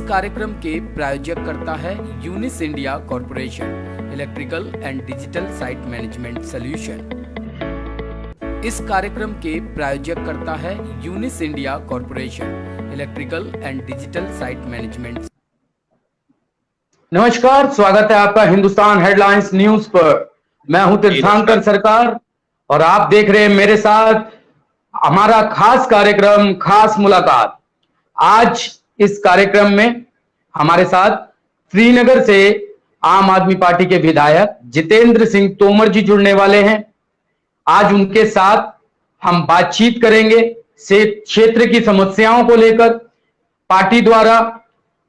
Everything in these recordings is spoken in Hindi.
कार्यक्रम के प्रायोजक करता है Unis India corporation electrical and digital site management solution. इस कार्यक्रम के प्रायोजक करता है Unis India corporation electrical and digital site management. नमस्कार, स्वागत है आपका हिंदुस्तान हेडलाइंस न्यूज पर। मैं हूं तीर्थंकर सरकार और आप देख रहे हैं मेरे साथ हमारा खास कार्यक्रम खास मुलाकात। आज इस कार्यक्रम में हमारे साथ श्रीनगर से आम आदमी पार्टी के विधायक जितेंद्र सिंह तोमर जी जुड़ने वाले हैं। आज उनके साथ हम बातचीत करेंगे क्षेत्र की समस्याओं को लेकर, पार्टी द्वारा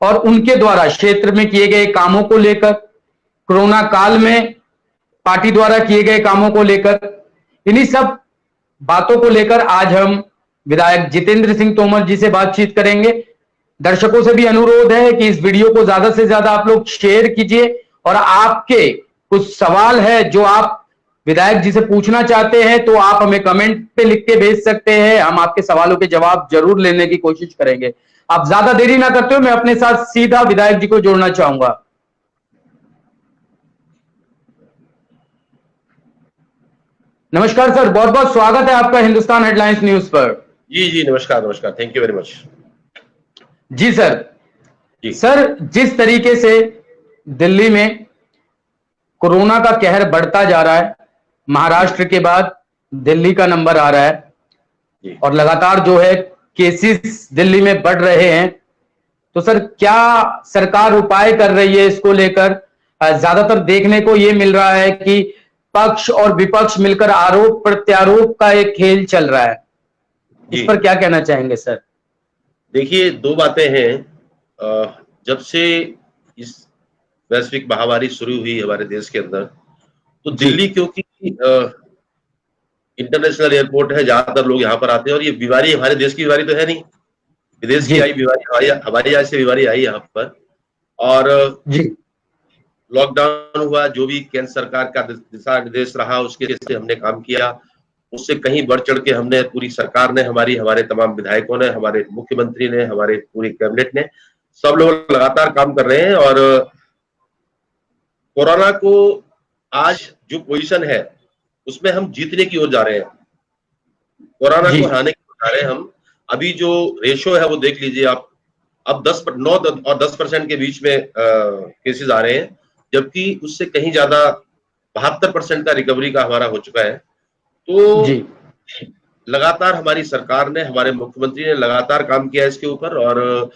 और उनके द्वारा क्षेत्र में किए गए कामों को लेकर, कोरोना काल में पार्टी द्वारा किए गए कामों को लेकर, इन्हीं सब बातों को लेकर आज हम विधायक जितेंद्र सिंह तोमर जी से बातचीत करेंगे। दर्शकों से भी अनुरोध है कि इस वीडियो को ज्यादा से ज्यादा आप लोग शेयर कीजिए और आपके कुछ सवाल है जो आप विधायक जी से पूछना चाहते हैं तो आप हमें कमेंट पे लिख के भेज सकते हैं। हम आपके सवालों के जवाब जरूर लेने की कोशिश करेंगे। आप ज्यादा देरी ना करते हो, मैं अपने साथ सीधा विधायक जी को जोड़ना चाहूंगा। नमस्कार सर, बहुत बहुत स्वागत है आपका हिंदुस्तान हेडलाइंस न्यूज पर। जी नमस्कार, थैंक यू वेरी मच। जी सर, जिस तरीके से दिल्ली में कोरोना का कहर बढ़ता जा रहा है, महाराष्ट्र के बाद दिल्ली का नंबर आ रहा है और लगातार जो है केसेस दिल्ली में बढ़ रहे हैं, तो सर क्या सरकार उपाय कर रही है इसको लेकर? ज्यादातर देखने को ये मिल रहा है कि पक्ष और विपक्ष मिलकर आरोप प्रत्यारोप का एक खेल चल रहा है। इस पर क्या कहना चाहेंगे सर? देखिए, दो बातें हैं। जब से इस वैश्विक महामारी शुरू हुई हमारे देश के अंदर, तो दिल्ली क्योंकि इंटरनेशनल एयरपोर्ट है, ज्यादातर लोग यहाँ पर आते हैं और ये बीमारी हमारे देश की बीमारी तो है नहीं, विदेश की आई बीमारी, हमारी यहाँ से बीमारी आई यहाँ पर। और लॉकडाउन हुआ, जो भी केंद्र सरकार का दिशा निर्देश रहा उसके से हमने काम किया। उससे कहीं बढ़ चढ़ के हमने, पूरी सरकार ने, हमारे तमाम विधायकों ने, हमारे मुख्यमंत्री ने, हमारे पूरी कैबिनेट ने, सब लोग लगातार काम कर रहे हैं। और कोरोना को आज जो पोजीशन है उसमें हम जीतने की ओर जा रहे हैं, कोरोना को हराने की ओर जा रहे हैं हम। अभी जो रेशो है वो देख लीजिए आप, अब 9 और 10% के बीच में केसेस आ रहे हैं, जबकि उससे कहीं ज्यादा 72% का रिकवरी का हमारा हो चुका है। तो लगातार हमारी सरकार ने, हमारे मुख्यमंत्री ने लगातार काम किया इसके ऊपर और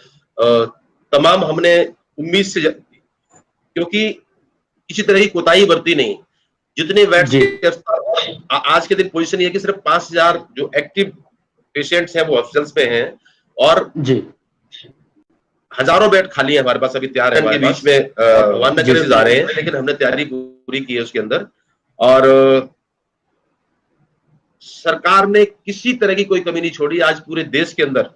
तमाम हमने उम्मीद से, क्योंकि किसी तरह की कोताही बरती नहीं। जितने बेड्स आज के दिन पोजीशन ये है कि सिर्फ 5000 जो एक्टिव पेशेंट्स हैं वो हॉस्पिटल्स में हैं और हजारों बेड खाली है हमारे पास, अभी तैयार है हमारे बीच में। भगवान न करे जा रहे हैं, लेकिन हमने तैयारी पूरी की है उसके अंदर। और सरकार ने किसी तरह की कोई कमी नहीं छोड़ी आज पूरे देश के अंदर।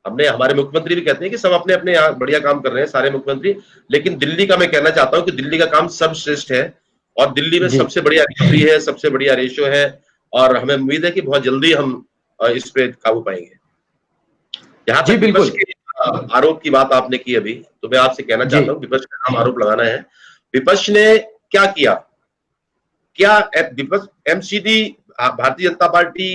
हमने, हमारे मुख्यमंत्री भी कहते हैं कि सब अपने अपने यहाँ बढ़िया काम कर रहे हैं सारे मुख्यमंत्री, लेकिन दिल्ली का मैं कहना चाहता हूं कि दिल्ली का काम सर्वश्रेष्ठ है और दिल्ली में सबसे बढ़िया रिकवरी है, सबसे बढ़िया रेशो है और हमें उम्मीद है कि बहुत जल्दी हम इस पे काबू पाएंगे। जहां तक विपक्ष के आरोप की बात आपने की अभी, तो मैं आपसे कहना चाहता हूँ विपक्ष का नाम आरोप लगाना है। विपक्ष ने क्या किया? क्या विपक्ष एमसीडी, भारतीय जनता पार्टी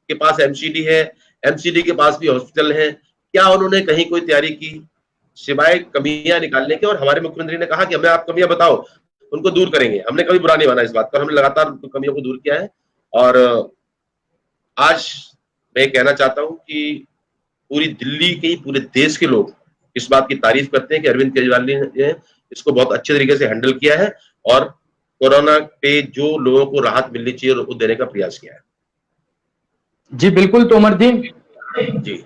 के पास एमसीडी है, एमसीडी के पास भी हॉस्पिटल है, क्या उन्होंने कहीं कोई तैयारी की सिवाय कमियां निकालने के? और हमारे मुख्यमंत्री ने कहा कि हमें आप कमियां बताओ, उनको दूर करेंगे। हमने कभी बुरा नहीं माना इस बात पर, हमने लगातार कमियों को दूर किया है। और आज मैं कहना चाहता हूं कि पूरी दिल्ली के, पूरे देश के लोग इस बात की तारीफ करते हैं कि अरविंद केजरीवाल ने इसको बहुत अच्छे तरीके से हैंडल किया है और कोरोना पे जो लोगों को राहत मिलनी चाहिए वो देने का प्रयास किया है। जी बिल्कुल तोमर जी,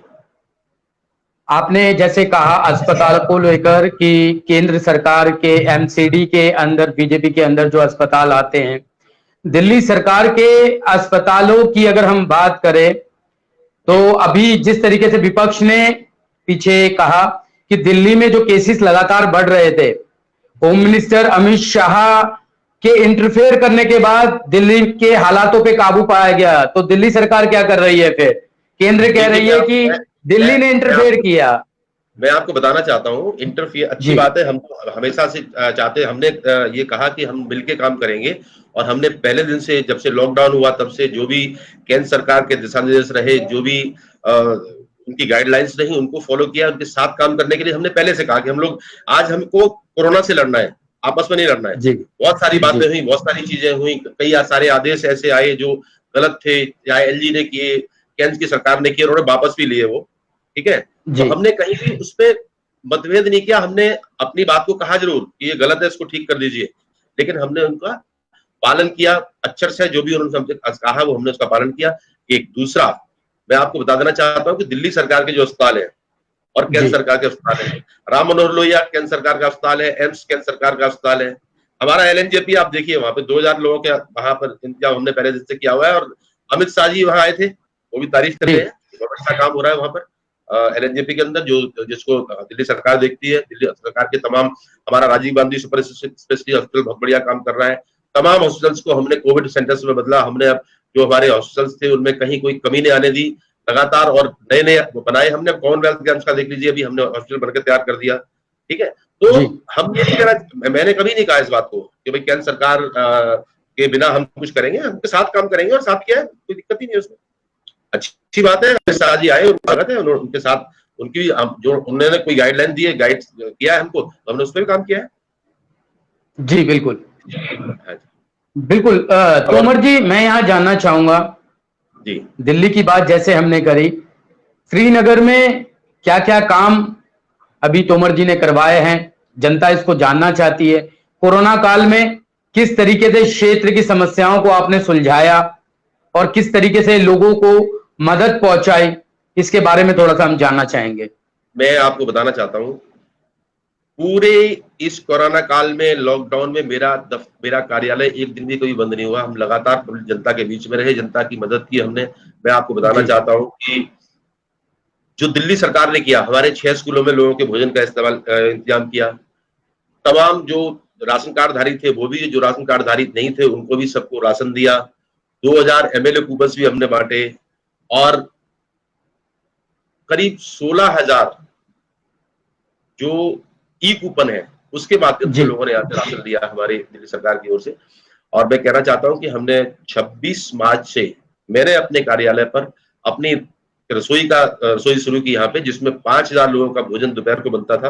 आपने जैसे कहा अस्पताल को लेकर कि केंद्र सरकार के एमसीडी के अंदर, बीजेपी के अंदर जो अस्पताल आते हैं, दिल्ली सरकार के अस्पतालों की अगर हम बात करें तो अभी जिस तरीके से विपक्ष ने पीछे कहा कि दिल्ली में जो केसेस लगातार बढ़ रहे थे, होम मिनिस्टर अमित शाह के इंटरफेयर करने के बाद दिल्ली के हालातों पे काबू पाया गया। तो दिल्ली सरकार क्या कर रही है फिर? केंद्र कह रही है कि दिल्ली ने इंटरफेयर किया। मैं आपको बताना चाहता हूँ, इंटरफियर अच्छी जी बात है, हम तो हमेशा से चाहते, हमने ये कहा कि हम मिलके काम करेंगे, और हमने पहले दिन से, जब से लॉकडाउन हुआ तब से जो भी केंद्र सरकार के दिशा निर्देश रहे, जो भी उनकी गाइडलाइंस रही, उनको फॉलो किया, उनके साथ काम करने के लिए हमने पहले से कहा कि हम लोग, आज हमको कोरोना से लड़ना है, आपस में नहीं लड़ना है। जी बहुत सारी बातें जी हुई, बहुत सारी चीजें हुई, कई सारे आदेश ऐसे आए जो गलत थे, या एलजी ने किए, केंद्र की सरकार ने किए, उन्होंने वापस भी लिए वो, ठीक है। तो जी हमने कहीं भी उस पर मतभेद नहीं किया, हमने अपनी बात को कहा जरूर कि ये गलत है, इसको ठीक कर दीजिए, लेकिन हमने उनका पालन किया अक्षर से, जो भी उन्होंने हमसे कहा वो हमने उसका पालन किया। एक दूसरा मैं आपको बता देना चाहता हूँ कि दिल्ली सरकार के जो अस्पताल है और केंद्र जी सरकार के अस्पताल है, राम मनोहर लोहिया केंद्र सरकार का अस्पताल है, एम्स केंद्र सरकार का अस्पताल है, हमारा एलएनजेपी आप देखिए, वहां पे 2000 लोगों के वहां पर इंतजाम हमने पहले दिन से किया हुआ है, और अमित शाह जी वहां आए थे, वो भी तारीफ कर रहे हैं, बहुत अच्छा काम हो रहा है वहां पर एलएनजेपी के अंदर, जो जिसको दिल्ली सरकार देखती है, दिल्ली सरकार के तमाम, हमारा Rajiv Gandhi super speciality hospital बहुत बढ़िया काम कर रहा है, तमाम हॉस्पिटल्स को हमने कोविड सेंटर्स में बदला, हमने अब जो हमारे हॉस्पिटल्स थे उनमें कहीं कोई कमी नहीं आने दी लगातार, और नए नए बनाए हमने, कॉमनवेल्थ गेम्स का देख लीजिए, अभी हमने हॉस्पिटल बनकर तैयार कर दिया, ठीक है। तो हम ये नहीं कहना, मैंने कभी नहीं कहा इस बात को कि भाई केंद्र सरकार के बिना हम कुछ करेंगे, हम उनके साथ काम करेंगे, और साथ किया है, कोई दिक्कत ही नहीं उसमें, अच्छी बात है। अमित शाह जी आए, स्वागत है, उनके साथ उनकी जो उन्होंने कोई गाइडलाइन दी है, गाइड किया है हमको, तो हमने उस पर भी काम किया है। जी बिल्कुल हाँ बिल्कुल। तोमर जी, मैं यहाँ जानना चाहूंगा, जी, दिल्ली की बात जैसे हमने करी, श्रीनगर में क्या क्या काम अभी तोमर जी ने करवाए हैं, जनता इसको जानना चाहती है। कोरोना काल में किस तरीके से क्षेत्र की समस्याओं को आपने सुलझाया और किस तरीके से लोगों को मदद पहुंचाई, इसके बारे में थोड़ा सा हम जानना चाहेंगे। मैं आपको बताना चाहता हूँ, पूरे इस कोरोना काल में, लॉकडाउन में मेरा कार्यालय एक दिन भी कभी बंद नहीं हुआ, हम लगातार जनता के बीच में रहे, जनता की मदद की हमने। मैं आपको बताना चाहता हूँ कि जो दिल्ली सरकार ने किया, हमारे 6 स्कूलों में लोगों के भोजन का इंतजाम किया, तमाम जो राशन कार्डधारी थे वो भी, जो राशन कार्डधारी नहीं थे उनको भी सबको राशन दिया, 2000 एमएलए कूपन्स भी हमने बांटे, और करीब 16,000 जो ई कूपन है उसके माध्यम से लोगों ने यहाँ पे राशन दिया हमारे दिल्ली सरकार की ओर से। और मैं कहना चाहता हूँ कि हमने 26 मार्च से मैंने अपने कार्यालय पर अपनी रसोई शुरू की यहाँ पे, जिसमें 5,000 लोगों का भोजन दोपहर को बनता था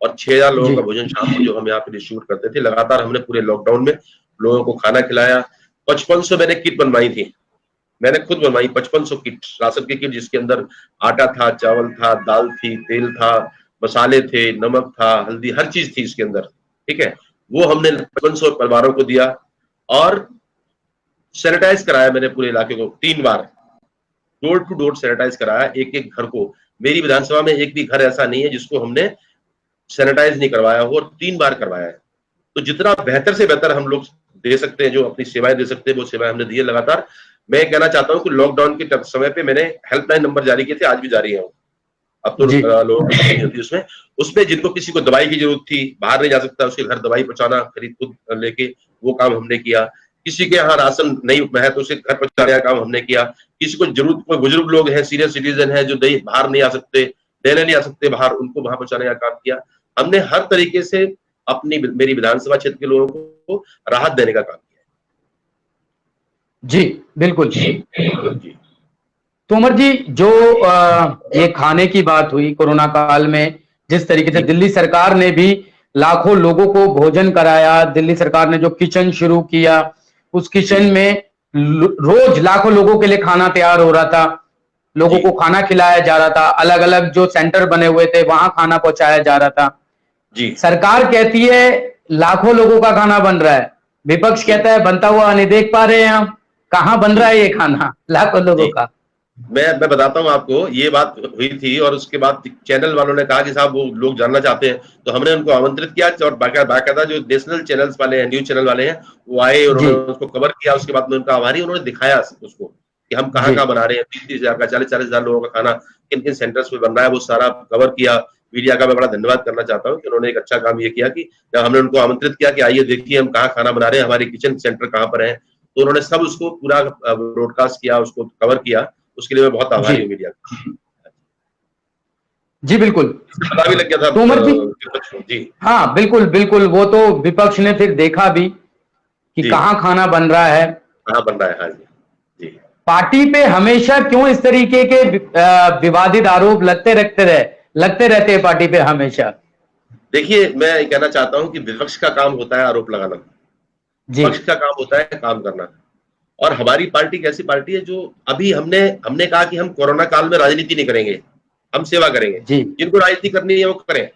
और 6,000 लोगों का भोजन शाम को जो हम यहाँ पे डिस्ट्रीब्यूट करते थे। लगातार हमने पूरे लॉकडाउन में लोगों को खाना खिलाया। 5500 मैंने किट बनवाई थी, मैंने खुद बनवाई 5500 किट, राशन की किट, जिसके अंदर आटा था, चावल था, दाल थी, तेल था, मसाले थे, नमक था, हल्दी, हर चीज थी इसके अंदर, ठीक है। वो हमने 5500 परिवारों को दिया, और सैनिटाइज कराया मैंने पूरे इलाके को 3 बार, डोर टू डोर सैनिटाइज कराया, एक एक घर को। मेरी विधानसभा में एक भी घर ऐसा नहीं है जिसको हमने सैनिटाइज नहीं करवाया हो, और 3 बार करवाया है। तो जितना बेहतर से बेहतर हम लोग दे सकते हैं, जो अपनी सेवाएं दे सकते हैं, वो सेवाएं हमने दी है लगातार। मैं कहना चाहता हूं कि लॉकडाउन के समय पे मैंने हेल्पलाइन नंबर जारी किए थे, आज भी जारी है, अब तो लोगों को नहीं होती उसमें जिनको किसी को दवाई की जरूरत थी, बाहर नहीं जा सकता, उसके घर दवाई पहुंचाना, खरीद खुद लेके, वो काम हमने किया। किसी के यहाँ राशन नहीं है तो उसे घर पहुंचाने का काम हमने किया। किसी को जरूरत, कोई बुजुर्ग लोग हैं, सीनियर सिटीजन है, जो बाहर नहीं आ सकते, देने नहीं आ सकते बाहर, उनको वहां पहुंचाने का काम किया हमने। हर तरीके से मेरी विधानसभा क्षेत्र के लोगों को राहत देने का काम किया। जी बिल्कुल जी। तोमर जी, जो ये खाने की बात हुई कोरोना काल में, जिस तरीके से दिल्ली सरकार ने भी लाखों लोगों को भोजन कराया, दिल्ली सरकार ने जो किचन शुरू किया, उस किचन में रोज लाखों लोगों के लिए खाना तैयार हो रहा था, लोगों को खाना खिलाया जा रहा था, अलग अलग जो सेंटर बने हुए थे वहां खाना पहुंचाया जा रहा था। जी, सरकार कहती है लाखों लोगों का खाना बन रहा है, विपक्ष कहता है बनता हुआ नहीं देख पा रहे हैं हम, कहाँ बन रहा है ये खाना लाखों लोगों का। मैं बताता हूं आपको, ये बात हुई थी और उसके बाद चैनल वालों ने कहा कि साहब वो लोग जानना चाहते हैं, तो हमने उनको आमंत्रित किया, और बाकायदा जो नेशनल चैनल्स वाले हैं, न्यूज चैनल वाले हैं, वो आए और उन्होंने उसको कवर किया। उसके बाद में उनका आभारी, उन्होंने दिखाया उसको कि हम कहाँ कहाँ बना रहे हैं, 30,000 का, 40,000 लोगों का खाना किन किन सेंटर्स में बन रहा है, वो सारा कवर किया। मीडिया का मैं बड़ा धन्यवाद करना चाहता हूँ कि उन्होंने एक अच्छा काम ये किया कि जब हमने उनको आमंत्रित किया कि आइए देखिए हम कहाँ खाना बना रहे हैं, हमारे किचन सेंटर कहाँ पर है, तो उन्होंने सब उसको पूरा ब्रॉडकास्ट किया, उसको कवर किया। उसके लिए मैं बहुत आभारी हूँ मीडिया का। जी बिल्कुल। पता भी लग गया था तोमर जी, विपक्ष को। जी हाँ बिल्कुल बिल्कुल, वो तो विपक्ष ने फिर देखा भी कि जी कहाँ खाना बन रहा है। कहाँ बन रहा है। हाँ जी जी। पार्टी पे हमेशा क्यों इस तरीके के विवादित आरोप लगते रहते हैं पार्टी पे हमेशा? देखिए, मैं ये कहना चाहता हूं कि विपक्ष का काम होता है आरोप लगाना, जी पक्ष का काम होता है काम करना। और हमारी पार्टी एक ऐसी पार्टी है जो अभी हमने हमने कहा कि हम कोरोना काल में राजनीति नहीं करेंगे, हम सेवा करेंगे। जी जिनको राजनीति करनी है वो करें।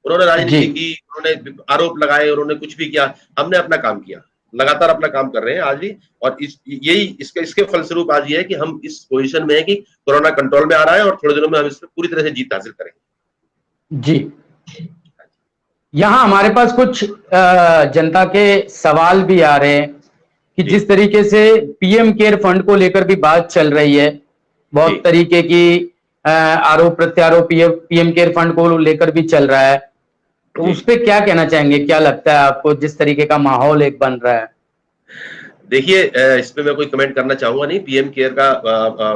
उन्होंने जी राजनीति की, उन्होंने आरोप लगाए, उन्होंने कुछ भी किया, हमने अपना काम किया। लगातार अपना काम कर रहे हैं आज भी। और यही इसके फलस्वरूप आज ये है कि हम इस पोजीशन में है कि कोरोना कंट्रोल में आ रहा है और थोड़े दिनों में हम इस पर पूरी तरह से जीत हासिल करेंगे। जी। यहाँ हमारे पास कुछ जनता के सवाल भी आ रहे हैं कि जी जिस तरीके से पीएम केयर फंड को लेकर भी बात चल रही है, बहुत जी तरीके की आरोप प्रत्यारोप पीएम केयर फंड को लेकर भी चल रहा है, तो जी। उस पे क्या कहना चाहेंगे? क्या लगता है आपको जिस तरीके का माहौल एक बन रहा है? देखिए, इस पे मैं कोई कमेंट करना चाहूंगा नहीं। पीएम केयर का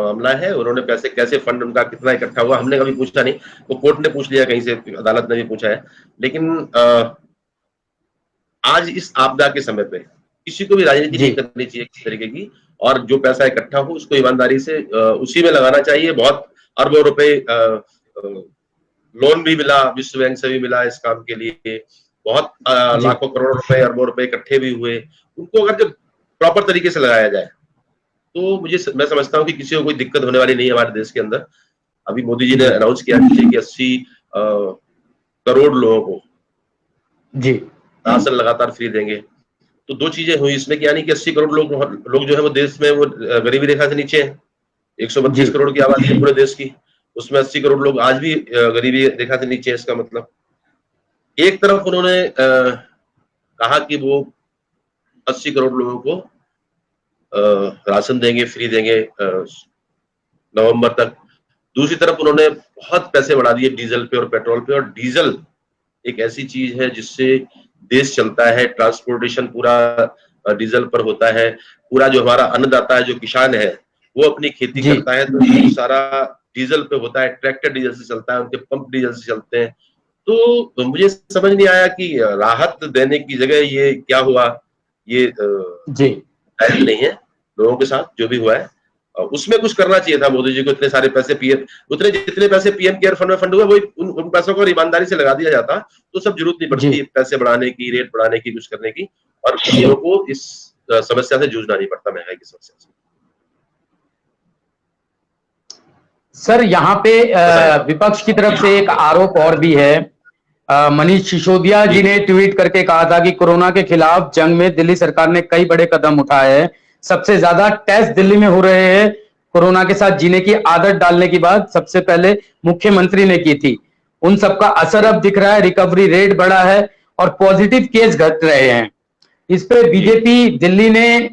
मामला है, उन्होंने पैसे कैसे फंड उनका कितना इकट्ठा हुआ हमने कभी पूछा नहीं। वो कोर्ट ने पूछ लिया, कहीं से अदालत ने भी पूछा है। लेकिन आज इस आपदा के समय पे किसी को भी राजनीति जी नहीं करनी चाहिए किसी तरीके की। और जो पैसा इकट्ठा हो उसको ईमानदारी से उसी में लगाना चाहिए। बहुत अरबों रुपए लोन भी मिला, विश्व बैंक से भी मिला इस काम के लिए। बहुत जी लाखों करोड़ रुपए, अरबों रुपए इकट्ठे भी हुए। उनको अगर जब प्रॉपर तरीके से लगाया जाए तो मैं समझता हूँ कि किसी को कोई दिक्कत होने वाली नहीं है हमारे देश के अंदर। अभी मोदी जी ने जी अनाउंस किया कि 80 करोड़ लोगों को जी राशन लगातार फ्री देंगे। तो दो चीजें हुई इसमें कि यानी कि 80 करोड़ लोग जो है वो देश में वो गरीबी रेखा से नीचे है। जी 132 करोड़ की आबादी है पूरे देश की, उसमें 80 करोड़ लोग आज भी गरीबी रेखा से नीचे है। इसका मतलब एक तरफ उन्होंने कहा कि वो 80 करोड़ लोगों को राशन देंगे, फ्री देंगे नवंबर तक। दूसरी तरफ उन्होंने बहुत पैसे बढ़ा दिए डीजल पे और पेट्रोल पे। और डीजल एक ऐसी चीज है जिससे देश चलता है, ट्रांसपोर्टेशन पूरा डीजल पर होता है। पूरा जो हमारा अन्नदाता है, जो किसान है, वो अपनी खेती जी करता है तो सारा डीजल पे होता है। ट्रैक्टर डीजल से चलता है, उनके पंप डीजल से चलते हैं। तो मुझे समझ नहीं आया कि राहत देने की जगह ये क्या हुआ। ये जी जायज नहीं है लोगों के साथ जो भी हुआ है। उसमें कुछ करना चाहिए था मोदी जी को। इतने सारे पैसे जितने पैसे पीएम केयर फंड में फंड हुए, वही उन पैसों को ईमानदारी से लगा दिया जाता तो सब जरूरत नहीं जी पड़ती पैसे बढ़ाने की, रेट बढ़ाने की, कुछ करने की। और लोगों को इस समस्या से जूझना नहीं पड़ता, महंगाई की समस्या से। सर, यहाँ पे विपक्ष की तरफ से एक आरोप और भी है। मनीष सिसोदिया जी ने ट्वीट करके कहा था कि कोरोना के खिलाफ जंग में दिल्ली सरकार ने कई बड़े कदम उठाए हैं। सबसे ज्यादा टेस्ट दिल्ली में हो रहे हैं। कोरोना के साथ जीने की आदत डालने की बात सबसे पहले मुख्यमंत्री ने की थी। उन सबका असर अब दिख रहा है, रिकवरी रेट बढ़ा है और पॉजिटिव केस घट रहे हैं। इस पे बीजेपी दिल्ली ने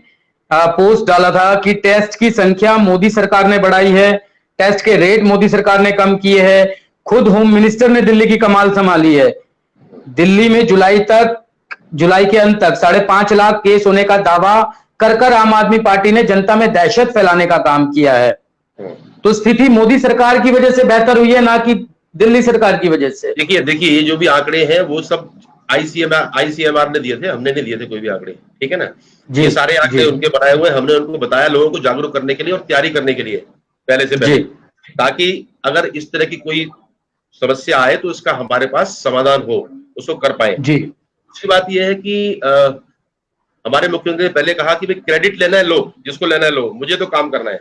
पोस्ट डाला था कि टेस्ट की संख्या मोदी सरकार ने बढ़ाई है, टेस्ट के रेट मोदी सरकार ने कम किए हैं, खुद होम मिनिस्टर ने दिल्ली की कमाल संभाली है। दिल्ली में जुलाई के अंत तक 5.5 लाख केस होने का दावा कर आम आदमी पार्टी ने जनता में दहशत फैलाने का काम किया है। तो स्थिति मोदी सरकार की वजह से बेहतर हुई है, ना कि दिल्ली सरकार की वजह से? देखिए ये जो भी आंकड़े हैं वो सब आईसीएमआर ने दिए थे, हमने नहीं दिए थे कोई भी आंकड़े, ठीक है ना। जी ये सारे आंकड़े जी उनके बनाए हुए, हमने उनको बताया लोगों को जागरूक करने के लिए और तैयारी करने के लिए पहले से पहले, जी ताकि अगर इस तरह की कोई समस्या आए तो इसका हमारे पास समाधान हो, उसको कर पाए। जी दूसरी बात यह है कि हमारे मुख्यमंत्री ने पहले कहा कि भाई क्रेडिट लेना है लो, जिसको लेना है लो, मुझे तो काम करना है,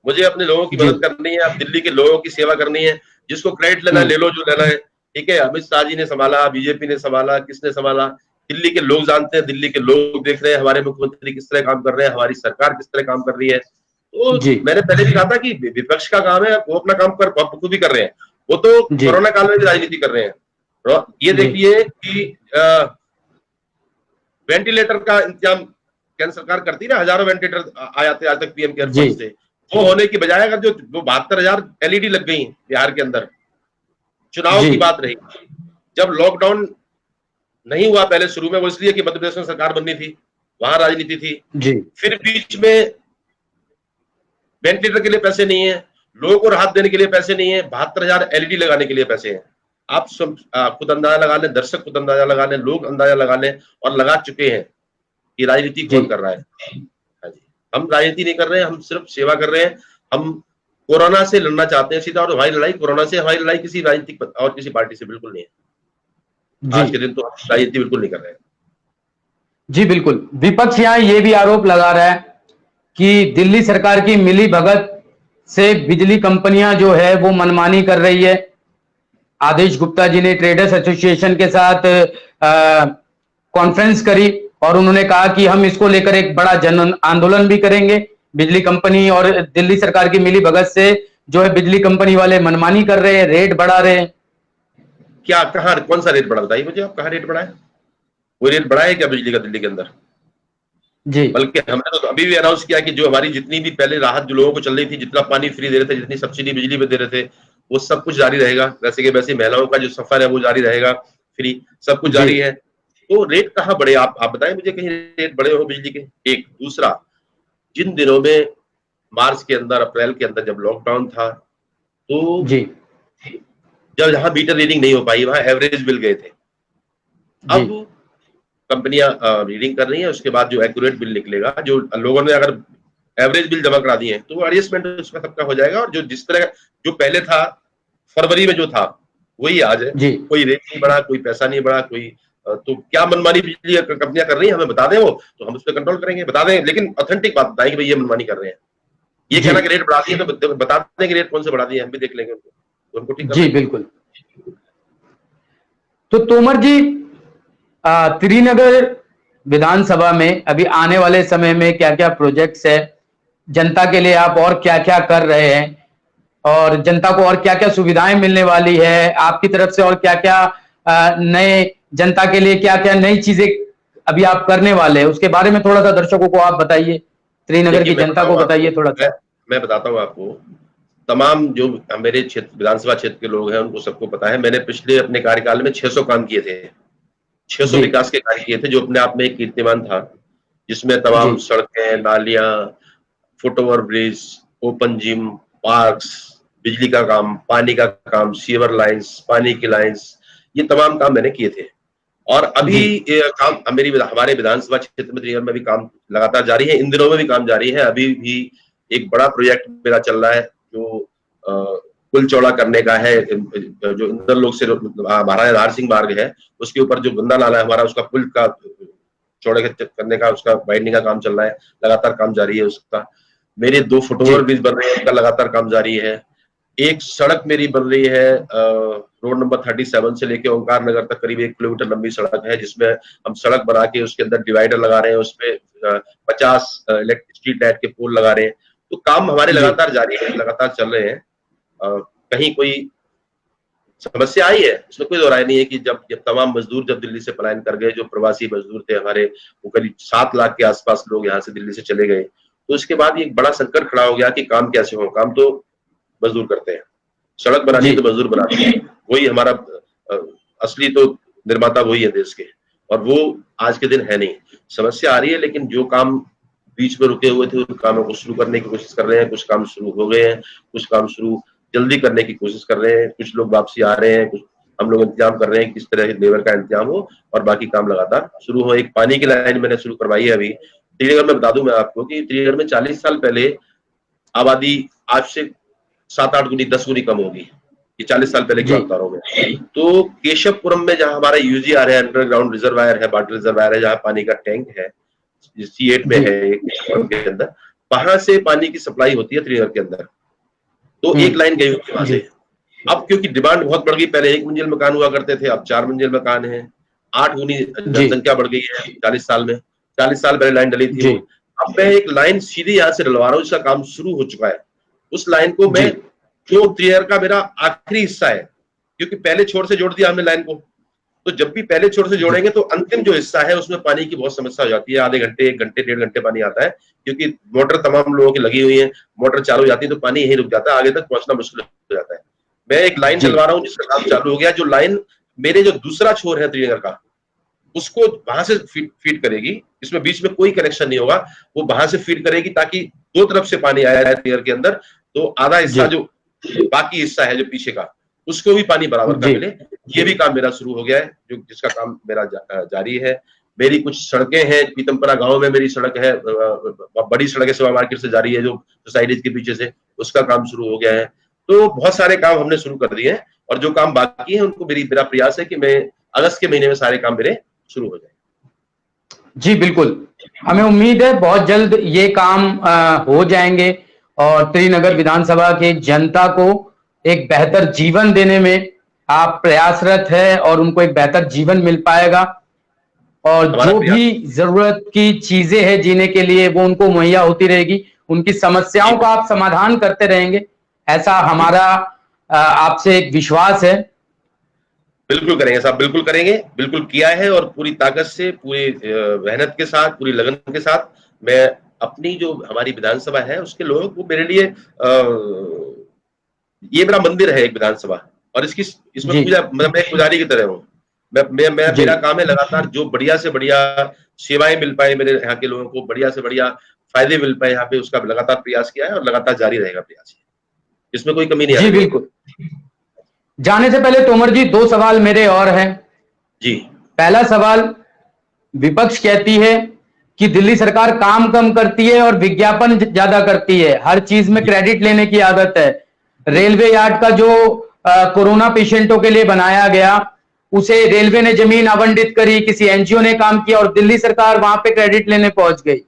मुझे अपने लोगों की जी मदद करनी है, अब दिल्ली के लोगों की सेवा करनी है। जिसको क्रेडिट लेना है ले लो, जो लेना है, ठीक है। अमित शाह जी ने संभाला, बीजेपी ने संभाला, किसने संभाला? दिल्ली के लोग जानते हैं, दिल्ली के लोग देख रहे हैं हमारे मुख्यमंत्री किस तरह काम कर रहे हैं, हमारी सरकार किस तरह काम कर रही है। तो जी मैंने पहले भी कहा था कि विपक्ष का काम है, वो अपना काम खुद भी कर रहे हैं। वो तो जी कोरोना काल में भी राजनीति कर रहे हैं। ये जी देखिए कि वेंटिलेटर का इंतजाम केंद्र सरकार करती है, हजारों वेंटिलेटर आए थे आज तक पीएम केयर जी फंड से। वो होने की बजाय अगर जो 72,000 एलईडी लग गई बिहार के अंदर, चुनाव जी की बात रही, जब लॉकडाउन नहीं हुआ पहले शुरू में, वो इसलिए कि मध्य प्रदेश में सरकार बननी थी, वहां राजनीति थी। जी फिर बीच में वेंटिलेटर के लिए पैसे नहीं है, लोगों को राहत देने के लिए पैसे नहीं है, 72,000 एलईडी लगाने के लिए पैसे हैं। आप सब खुद अंदाजा लगा लें, दर्शक खुद अंदाजा लगा लें, लोग अंदाजा लगा लें और लगा चुके हैं कि राजनीति कौन कर रहा है। हाँ जी, हम राजनीति नहीं कर रहे हैं, हम सिर्फ सेवा कर रहे हैं। हम कोरोना से लड़ना चाहते हैं सीधा, और हमारी लड़ाई कोरोना से, हमारी लड़ाई किसी राजनीतिक और किसी पार्टी से बिल्कुल नहीं है। आज के दिन तो राजनीति बिल्कुल नहीं कर रहे हैं। जी बिल्कुल। विपक्ष यहाँ ये भी आरोप लगा रहा है कि दिल्ली सरकार की मिली भगत से बिजली कंपनियां जो है वो मनमानी कर रही है। आदेश गुप्ता जी ने ट्रेडर्स एसोसिएशन के साथ कॉन्फ्रेंस करी और उन्होंने कहा कि हम इसको लेकर एक बड़ा जन आंदोलन भी करेंगे। बिजली कंपनी और दिल्ली सरकार की मिली भगत से जो है बिजली कंपनी वाले मनमानी कर रहे हैं, रेट बढ़ा रहे हैं। क्या, कहाँ, कौन सा रेट बढ़ा, बताइए मुझे आप, कहाँ रेट बढ़ा है? वो रेट बढ़ा है क्या बिजली का दिल्ली के अंदर? जी, बल्कि हमने तो अभी भी अनाउंस किया कि जो हमारी जितनी भी पहले राहत जो लोगों को चल रही थी, जितना पानी फ्री दे रहे थे, जितनी सब्सिडी बिजली पे दे रहे थे, वो सब कुछ जारी रहेगा। वैसे कि वैसे महिलाओं का जो सफर है वो जारी रहेगा, फ्री सब कुछ जारी है। तो रेट कहाँ बढ़े, आप बताएं मुझे, कहीं रेट बढ़े हो बिजली के? एक दूसरा, जिन दिनों में मार्च के अंदर, अप्रैल के अंदर जब लॉकडाउन था, तो जी, जब जहां मीटर रीडिंग नहीं हो पाई वहां एवरेज बिल गए थे। अब कंपनियां रीडिंग कर रही हैं, उसके बाद जो एक्यूरेट बिल निकलेगा, जो लोगों ने अगर एवरेज बिल जमा करा दिए हैं तो एडजस्टमेंट उसका सबका हो जाएगा। और जो जिस तरह जो पहले था फरवरी में जो था वही आज है। कोई रेट नहीं बढ़ा, कोई पैसा नहीं बढ़ा, कोई तो क्या मनमानी बिजली कंपनियां कर रही हैं, हमें बता दें वो, तो हम उस पर कंट्रोल करेंगे। बता दें, लेकिन ऑथेंटिक बात बताएं कि भाई ये मनमानी कर रहे हैं। ये कहना कि रेट बढ़ा दिए तो बता दें कि रेट कौन से बढ़ा दिए, हम भी देख लेंगे उनको ठीक जी बिल्कुल। तो तोमर जी, त्रिनगर विधानसभा में अभी आने वाले समय में क्या क्या प्रोजेक्ट्स है, जनता के लिए आप और क्या क्या कर रहे हैं, और जनता को और क्या क्या सुविधाएं मिलने वाली है आपकी तरफ से, और क्या क्या नए जनता के लिए क्या क्या नई चीजें अभी आप करने वाले हैं, उसके बारे में थोड़ा सा दर्शकों को आप बताइए, त्रिनगर की जनता को बताइए थोड़ा सा। मैं बताता हूँ आपको, तमाम जो मेरे क्षेत्र, विधानसभा क्षेत्र के लोग हैं, उनको सबको पता है, मैंने पिछले अपने कार्यकाल में 600 काम किए थे, 600 विकास के कार्य किए थे, जो अपने आप में एक कीर्तिमान था, जिसमें तमाम सड़कें, नालियां, foot over bridge, open gym, parks, बिजली का काम, पानी का काम, सीवर लाइंस, पानी की लाइंस, ये तमाम काम मैंने किए थे। और अभी काम हमारे विधानसभा क्षेत्र में त्रिनगर में भी काम लगातार जारी है, इन दिनों में भी काम जारी है। अभी भी एक बड़ा प्रोजेक्ट मेरा चल रहा है जो पुल चौड़ा करने का है, जो इंद्रलोक से महाराजा नाहर सिंह मार्ग है उसके ऊपर जो गंदा नाला है हमारा, उसका पुल का चौड़े करने का, उसका वाइडनिंग का काम चल रहा है, लगातार काम जारी है उसका। मेरे 2 फुटओवर ब्रिज बन रहे हैं, उसका लगातार काम जारी है। एक सड़क मेरी बन रही है रोड नंबर 37 से लेके ओंकार नगर तक, करीब 1 किलोमीटर लंबी सड़क है, जिसमें हम सड़क बना के उसके अंदर डिवाइडर लगा रहे हैं, उसपे 50 स्ट्रीट लाइट के पोल लगा रहे हैं। तो काम हमारे लगातार जारी है, लगातार चल रहे हैं। कहीं कोई समस्या आई है इसमें कोई दो राय नहीं है कि जब तमाम मजदूर जब दिल्ली से पलायन कर गए, जो प्रवासी मजदूर थे हमारे, वो करीब 7 लाख के आसपास लोग यहाँ से दिल्ली से चले गए, तो उसके बाद ये एक बड़ा संकट खड़ा हो गया कि काम कैसे हो। काम तो मजदूर करते हैं, सड़क बनानी है तो मजदूर बनाते हैं, वही हमारा असली तो निर्माता वही है देश के, और वो आज के दिन है नहीं। समस्या आ रही है, लेकिन जो काम बीच में रुके हुए थे उन कामों को शुरू करने की कोशिश कर रहे हैं। कुछ काम शुरू हो गए हैं, कुछ काम शुरू जल्दी करने की कोशिश कर रहे हैं, कुछ लोग वापसी आ रहे हैं, कुछ हम लोग इंतजाम कर रहे हैं किस तरह के लेबर का इंतजाम हो, और बाकी काम लगातार शुरू हो। एक पानी की लाइन मैंने शुरू करवाई है अभी त्रिनगर में। बता दूं मैं आपको कि त्रिनगर में 40 साल पहले आबादी आज से 7-8 गुनी 10 गुनी कम होगी, ये 40 साल पहले की बात में। तो केशवपुरम में जहां हमारा यूजीआर है, अंडरग्राउंड रिजर्वायर है, वाटर रिजर्वायर है, जहां पानी का टैंक है, C8 में है केशवपुरम के अंदर, वहां से पानी की सप्लाई होती है त्रिनगर के अंदर। तो एक लाइन गई हुई वहां से। अब क्योंकि डिमांड बहुत बढ़ गई, पहले 1 मंजिल मकान हुआ करते थे, अब 4 मंजिल मकान है, 8 गुनी जनसंख्या बढ़ गई है 40 साल में। 40 साल पहले लाइन डली थी, अब मैं एक लाइन सीधे यहाँ से डलवा रहा हूँ, इसका काम शुरू हो चुका है। उस लाइन को मैं, जो त्रिनगर का मेरा आखिरी हिस्सा है, क्योंकि पहले छोर से जोड़ दिया हमने लाइन को, तो जब भी पहले छोर से जोड़ेंगे तो अंतिम जो हिस्सा है उसमें पानी की बहुत समस्या हो जाती है। आधे घंटे, 1 घंटे, 1.5 घंटे पानी आता है, क्योंकि मोटर तमाम लोगों की लगी हुई है, मोटर चालू हो जाती है तो पानी यहीं रुक जाता है, आगे तक पहुंचना मुश्किल हो जाता है। मैं एक लाइन चलवा रहा हूँ जिसका काम चालू हो गया, जो लाइन मेरे जो दूसरा छोर है त्रिनगर का, उसको वहां से फीड करेगी, इसमें बीच में कोई कनेक्शन नहीं होगा, वो वहां से फीड करेगी ताकि 2 तरफ से पानी आया है त्रिनगर के अंदर। तो आधा हिस्सा जो बाकी हिस्सा है जो पीछे का, उसको भी पानी बराबर का मिले, ये भी काम मेरा शुरू हो गया है, जो जिसका काम मेरा जारी है। मेरी कुछ सड़कें हैं, पीतमपुरा गांव में मेरी सड़क है, बड़ी सड़क है, सेवा मार्केट से जारी है, जो सोसाइटीज के पीछे से, उसका काम शुरू हो गया है। तो बहुत सारे काम हमने शुरू कर दिए हैं, और जो काम बाकी है उनको मेरा प्रयास है कि मैं अगस्त के महीने में सारे काम मेरे शुरू हो जाए। जी बिल्कुल, हमें उम्मीद है बहुत जल्द ये काम हो जाएंगे, और त्रिनगर विधानसभा के जनता को एक बेहतर जीवन देने में आप प्रयासरत है, और उनको एक बेहतर जीवन मिल पाएगा, और जो भी जरूरत की चीजें हैं जीने के लिए वो उनको मुहैया होती रहेगी, उनकी समस्याओं का आप समाधान करते रहेंगे, ऐसा हमारा आपसे एक विश्वास है। बिल्कुल करेंगे साहब, बिल्कुल करेंगे, बिल्कुल किया है, और पूरी ताकत से, पूरी मेहनत के साथ, पूरी लगन के साथ मैं अपनी जो हमारी विधानसभा है उसके लोगों को, मेरे लिए ये मेरा मंदिर है एक विधानसभा, और इसमें पूजा, मैं एक पुजारी की तरह हूँ। मेरा काम है लगातार जो बढ़िया से बढ़िया सेवाएं मिल पाए मेरे यहाँ के लोगों को, बढ़िया से बढ़िया फायदे मिल पाए यहाँ पे, उसका लगातार प्रयास किया है, और लगातार जारी रहेगा प्रयास, इसमें कोई कमी नहीं है। जी बिल्कुल। जाने से पहले तोमर जी, 2 सवाल मेरे और हैं जी। पहला सवाल, विपक्ष कहती है कि दिल्ली सरकार काम कम करती है और विज्ञापन ज्यादा करती है, हर चीज में क्रेडिट लेने की आदत है। रेलवे यार्ड का जो कोरोना पेशेंटों के लिए बनाया गया, उसे रेलवे ने जमीन आवंटित करी, किसी एनजीओ ने काम किया, और दिल्ली सरकार वहां पे क्रेडिट लेने पहुंच गई।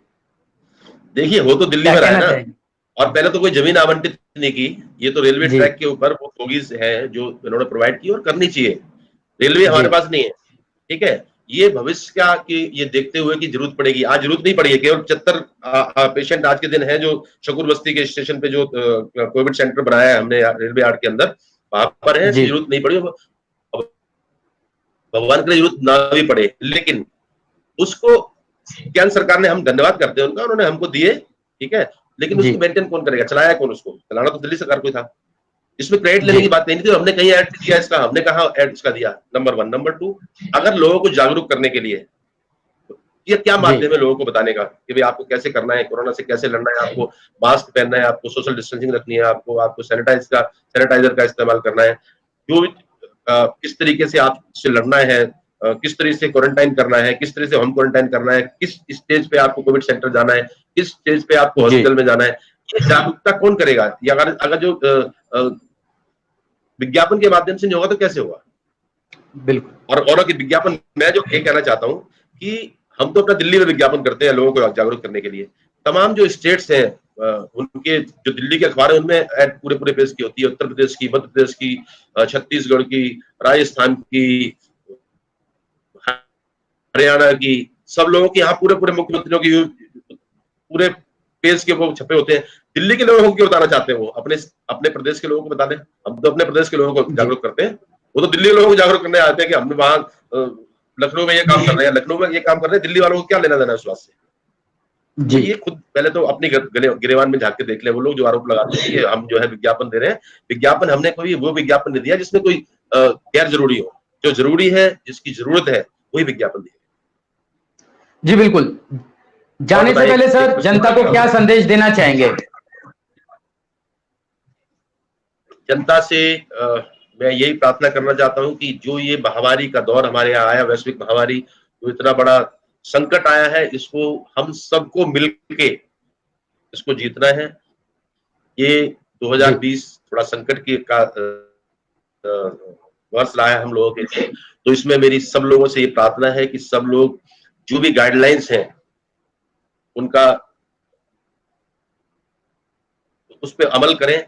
देखिए, वो तो दिल्ली में रहा है ना, और पहले तो कोई जमीन आवंटित नहीं की, ये तो रेलवे ट्रैक के ऊपर वो बोगीज है जो इन्होंने प्रोवाइड की, और करनी चाहिए। रेलवे हमारे पास नहीं है, ठीक है। ये भविष्य का कि ये देखते हुए कि जरूरत पड़ेगी, आज जरूरत नहीं पड़ी है, केवल 75 पेशेंट आज के दिन है जो शकूर बस्ती के स्टेशन पे जो कोविड सेंटर बनाया है हमने रेलवे यार्ड के अंदर, वहां पर है, जरूरत नहीं पड़ी, भगवान के लिए जरूरत ना भी पड़े, लेकिन उसको केंद्र सरकार ने, हम धन्यवाद करते हैं उनका, उन्होंने हमको दिए, ठीक है, लेकिन उसको मेंटेन कौन करेगा, चलाया कौन, उसको चलाना तो दिल्ली सरकार को था। इसमें क्रेडिट लेने की बात नहीं थी, हमने कहीं ऐड किया इसका, हमने कहा ऐड इसका दिया, नंबर 1। नंबर 2, अगर लोगों को जागरूक करने के लिए ये क्या माध्यम है लोगों को बताने का कि भाई आपको कैसे करना है, कोरोना से कैसे लड़ना है, आपको मास्क पहनना है, आपको सोशल डिस्टेंसिंग रखनी है, आपको सैनिटाइजर का इस्तेमाल करना है, जो किस तरीके से आपसे लड़ना है, किस तरह से क्वारंटाइन करना है, किस तरह से होम क्वारंटाइन करना है, किस स्टेज पे आपको कोविड सेंटर जाना है, किस स्टेज पे आपको हॉस्पिटल में जाना है, ये जागरूकता कौन करेगा? या अगर जो विज्ञापन के माध्यम से नहीं होगा तो कैसे होगा? बिल्कुल। और कि विज्ञापन, मैं जो ये कहना चाहता हूँ कि हम तो अपना दिल्ली में विज्ञापन करते हैं लोगों को जागरूक करने के लिए, तमाम जो स्टेट्स हैं उनके जो दिल्ली के अखबार है उनमें ऐड पूरे पेज की होती है, उत्तर प्रदेश की, मध्य प्रदेश की, छत्तीसगढ़ की, राजस्थान की, हरियाणा की, सब लोगों की, यहाँ पूरे मुख्यमंत्रियों की पूरे पेज के वो छपे होते हैं। दिल्ली के लोगों को क्यों बताना चाहते हैं? वो अपने प्रदेश के लोगों को बता दें, हम तो अपने प्रदेश के लोगों को जागरूक करते हैं, वो तो दिल्ली के लोगों को जागरूक करने आते हैं कि हमने वहां लखनऊ में ये काम कर रहे हैं, लखनऊ में ये काम कर रहे हैं, दिल्ली वालों को क्या लेना देना है उस बात से? जी, ये खुद पहले तो अपनी गिरेबान में झांक के देख ले, वो लोग जो आरोप लगाते हैं कि हम जो है विज्ञापन दे रहे हैं, विज्ञापन हमने कोई वो विज्ञापन नहीं दिया जिसमें कोई गैर जरूरी हो, जो जरूरी है, जिसकी जरूरत है, वही विज्ञापन दिया। जी बिल्कुल। जाने से पहले सर, जनता को क्या संदेश देना चाहेंगे? जनता से मैं यही प्रार्थना करना चाहता हूं कि जो ये महामारी का दौर हमारे यहाँ आया, वैश्विक महामारी, जो इतना बड़ा संकट आया है, इसको हम सबको मिलके इसको जीतना है। ये 2020 थोड़ा संकट की का वर्ष रहा है हम लोगों के लिए, तो इसमें मेरी सब लोगों से ये प्रार्थना है कि सब लोग जो भी गाइडलाइंस हैं उनका उस पर अमल करें,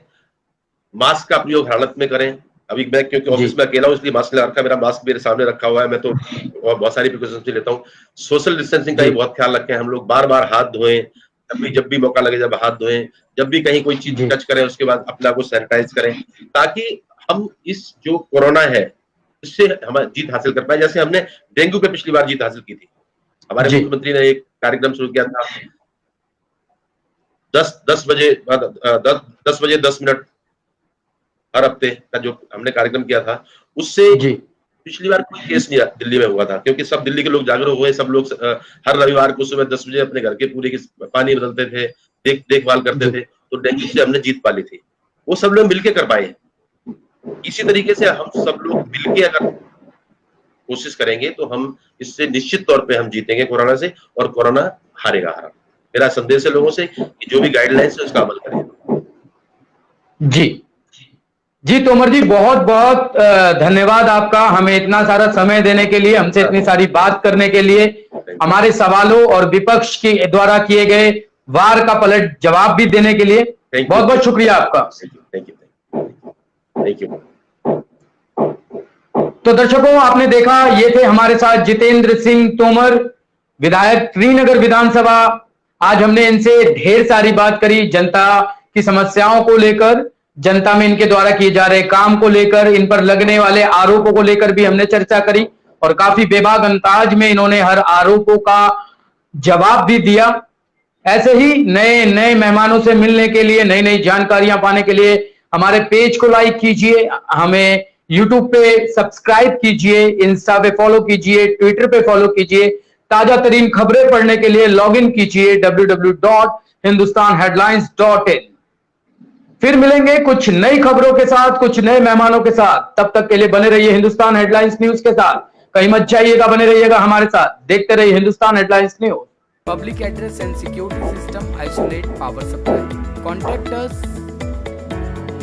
मास्क का प्रयोग हर हालत में करें। अभी मैं क्योंकि ऑफिस में अकेला हूं इसलिए मास्क लगा रखा है, मेरा मास्क मेरे सामने रखा हुआ है, मैं तो बहुत सारी प्रिकॉशंस लेता हूँ। सोशल डिस्टेंसिंग का ही बहुत ख्याल रखें, हम लोग बार हाथ धोएं, जब भी मौका लगे जब हाथ धोएं, जब भी कहीं कोई चीज टच करें उसके बाद अपने आप को सैनिटाइज करें, ताकि हम इस जो कोरोना है इससे हम जीत हासिल कर पाए, जैसे हमने डेंगू पे पिछली बार जीत हासिल की थी। हमारे मुख्यमंत्री ने एक कार्यक्रम शुरू किया था, 10 बजे 10 मिनट हर हफ्ते का जो हमने कार्यक्रम किया था, उससे पिछली बार कोई केस नहीं दिल्ली में हुआ था, क्योंकि सब दिल्ली के लोग जागरूक हुए, सब लोग हर रविवार को सुबह 10 बजे अपने घर के पूरे पानी बदलते थे, देखभाल करते थे, तो डेंगू से हमने जीत पा ली थी। वो सब लोग मिलके कर पाए। इसी तरीके से हम सब लोग मिलके अगर कोशिश करेंगे तो हम इससे निश्चित तौर पे हम जीतेंगे कोरोना से, और कोरोना हारेगा। मेरा संदेश है लोगों से कि जो भी गाइडलाइंस है उसका अमल करें। जी जी तोमर जी, बहुत बहुत धन्यवाद आपका, हमें इतना सारा समय देने के लिए, हमसे इतनी सारी बात करने के लिए, हमारे सवालों और विपक्ष के द्वारा किए गए वार का पलट जवाब भी देने के लिए बहुत बहुत शुक्रिया आपका। Thank you. तो दर्शकों, आपने देखा, ये थे हमारे साथ जितेंद्र सिंह तोमर, विधायक श्रीनगर विधानसभा। आज हमने इनसे ढेर सारी बात करी, जनता की समस्याओं को लेकर, जनता में इनके द्वारा किए जा रहे काम को लेकर, इन पर लगने वाले आरोपों को लेकर भी हमने चर्चा करी, और काफी बेबाक अंदाज में इन्होंने हर आरोपों का जवाब भी दिया। ऐसे ही नए नए मेहमानों से मिलने के लिए, नई नई जानकारियां पाने के लिए हमारे पेज को लाइक कीजिए, हमें यूट्यूब पे सब्सक्राइब कीजिए, इंस्टा पे फॉलो कीजिए, ट्विटर पे फॉलो कीजिए। ताजा तरीन खबरें पढ़ने के लिए लॉग इन कीजिए www.hindustanheadlines.in। फिर मिलेंगे कुछ नई खबरों के साथ, कुछ नए मेहमानों के साथ। तब तक के लिए बने रहिए हिंदुस्तान हेडलाइंस न्यूज के साथ, कहीं मत जाइएगा, बने रहिएगा हमारे साथ, देखते रहिए Hindustan headlines news. Public address and security system isolate power supply. Contact us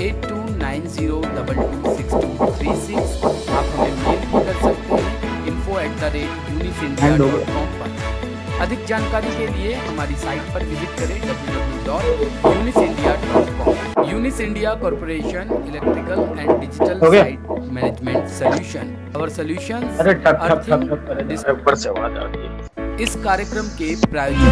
8290226236। आप हमें मेल भी कर सकते हैं info@unisindia.com पर। अधिक जानकारी के लिए हमारी साइट पर विजिट करें www.unisindia.com। Unis India corporation, electrical and digital site management solution. Our solutions ऊपर से आवाज आ रही है। इस कार्यक्रम के प्रायोजक